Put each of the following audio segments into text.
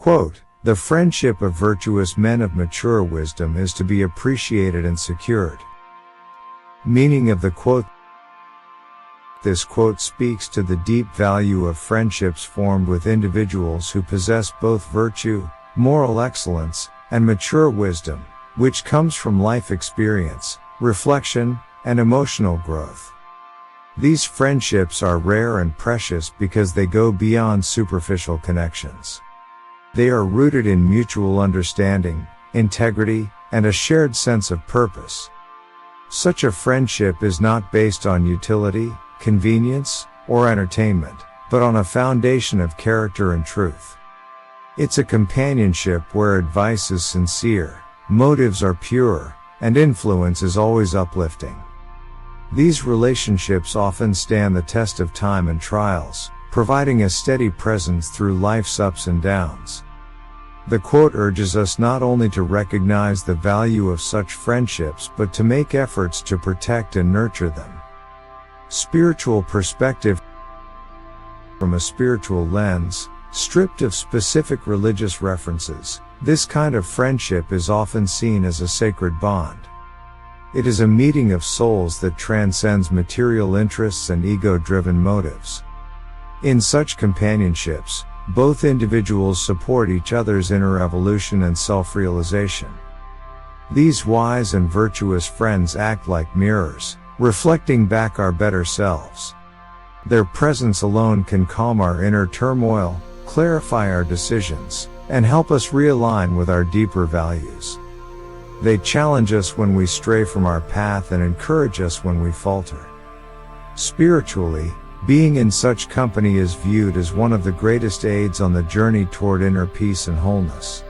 Quote, "The friendship of virtuous men of mature wisdom is to be appreciated and secured." Meaning of the quote: this quote speaks to the deep value of friendships formed with individuals who possess both virtue, moral excellence, and mature wisdom, which comes from life experience, reflection, and emotional growth. These friendships are rare and precious because they go beyond superficial connections. They are rooted in mutual understanding, integrity, and a shared sense of purpose. Such a friendship is not based on utility, convenience, or entertainment, but on a foundation of character and truth. It's a companionship where advice is sincere, motives are pure, and influence is always uplifting. These relationships often stand the test of time and trials, providing a steady presence through life's ups and downs. The quote urges us not only to recognize the value of such friendships but to make efforts to protect and nurture them. Spiritual perspective. From a spiritual lens, stripped of specific religious references, this kind of friendship is often seen as a sacred bond. It is a meeting of souls that transcends material interests and ego-driven motives. In such companionships, both individuals support each other's inner evolution and self-realization. These wise and virtuous friends act like mirrors, reflecting back our better selves. Their presence alone can calm our inner turmoil, clarify our decisions, and help us realign with our deeper values. They challenge us when we stray from our path and encourage us when we falter. Spiritually, being in such company is viewed as one of the greatest aids on the journey toward inner peace and wholeness.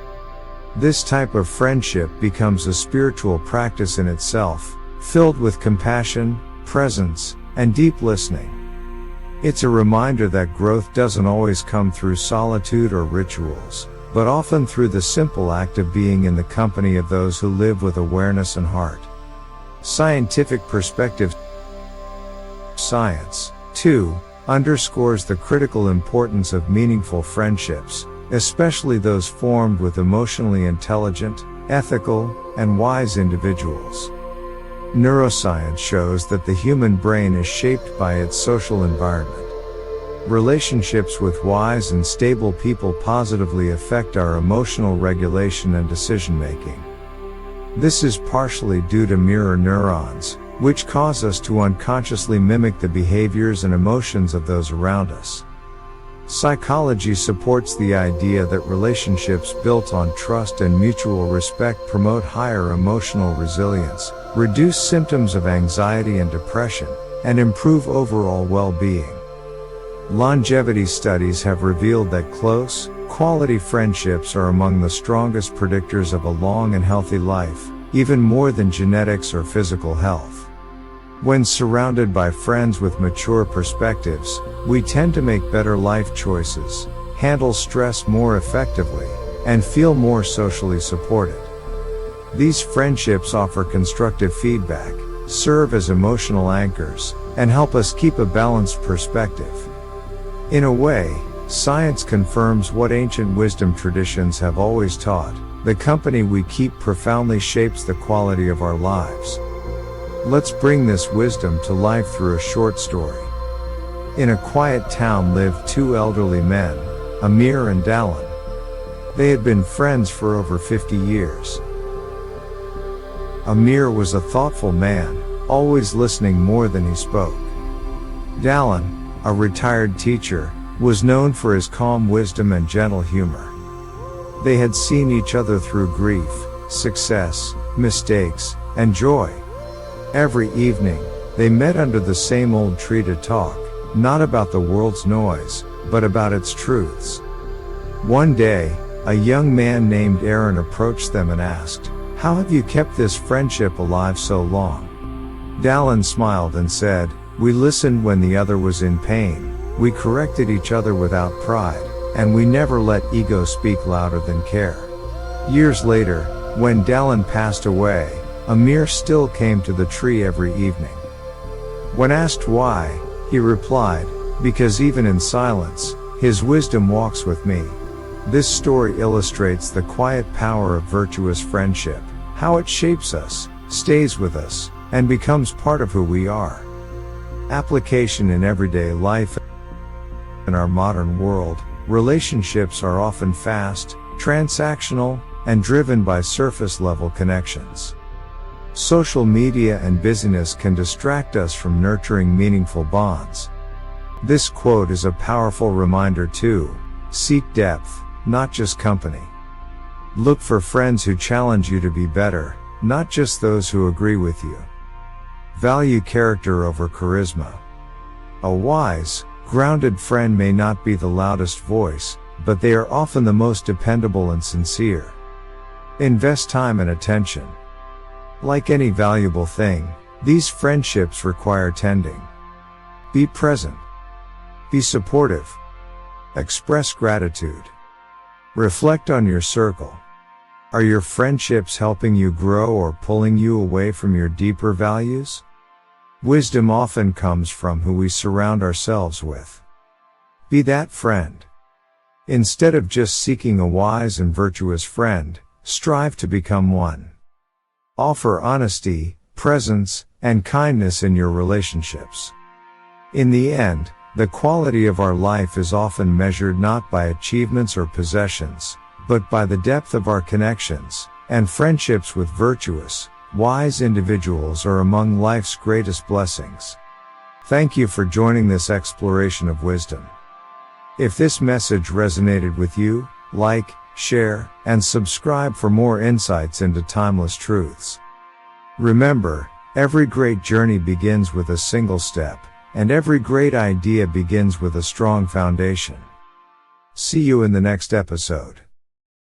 This type of friendship becomes a spiritual practice in itself, filled with compassion, presence, and deep listening. It's a reminder that growth doesn't always come through solitude or rituals, but often through the simple act of being in the company of those who live with awareness and heart. Scientific perspective. Science, too, underscores the critical importance of meaningful friendships, especially those formed with emotionally intelligent, ethical, and wise individuals. Neuroscience shows that the human brain is shaped by its social environment. Relationships with wise and stable people positively affect our emotional regulation and decision-making. This is partially due to mirror neurons, which cause us to unconsciously mimic the behaviors and emotions of those around us. Psychology supports the idea that relationships built on trust and mutual respect promote higher emotional resilience, reduce symptoms of anxiety and depression, and improve overall well-being. Longevity studies have revealed that close, quality friendships are among the strongest predictors of a long and healthy life, even more than genetics or physical health. When surrounded by friends with mature perspectives, we tend to make better life choices, handle stress more effectively, and feel more socially supported. These friendships offer constructive feedback, serve as emotional anchors, and help us keep a balanced perspective. In a way, science confirms what ancient wisdom traditions have always taught: the company we keep profoundly shapes the quality of our lives. Let's bring this wisdom to life through a short story. In a quiet town lived two elderly men, Amir and Dallin. They had been friends for over 50 years. Amir was a thoughtful man, always listening more than he spoke. Dallin, a retired teacher, was known for his calm wisdom and gentle humor. They had seen each other through grief, success, mistakes, and joy. Every evening, they met under the same old tree to talk, not about the world's noise, but about its truths. One day, a young man named Aaron approached them and asked, "How have you kept this friendship alive so long?" Dallin smiled and said, "We listened when the other was in pain, we corrected each other without pride, and we never let ego speak louder than care." Years later, when Dallin passed away, Amir still came to the tree every evening. When asked why, he replied, "Because even in silence, his wisdom walks with me." This story illustrates the quiet power of virtuous friendship, how it shapes us, stays with us, and becomes part of who we are. Application in everyday life. In our modern world, relationships are often fast, transactional, and driven by surface-level connections. Social media and busyness can distract us from nurturing meaningful bonds. This quote is a powerful reminder to seek depth, not just company. Look for friends who challenge you to be better, not just those who agree with you. Value character over charisma. A wise, grounded friend may not be the loudest voice, but they are often the most dependable and sincere. Invest time and attention. Like any valuable thing, these friendships require tending. Be present. Be supportive. Express gratitude. Reflect on your circle. Are your friendships helping you grow or pulling you away from your deeper values? Wisdom often comes from who we surround ourselves with. Be that friend. Instead of just seeking a wise and virtuous friend, strive to become one. Offer honesty, presence, and kindness in your relationships. In the end, the quality of our life is often measured not by achievements or possessions, but by the depth of our connections, and friendships with virtuous, wise individuals are among life's greatest blessings. Thank you for joining this exploration of wisdom. If this message resonated with you, like, share, and subscribe for more insights into timeless truths. Remember, every great journey begins with a single step, and every great idea begins with a strong foundation. See you in the next episode.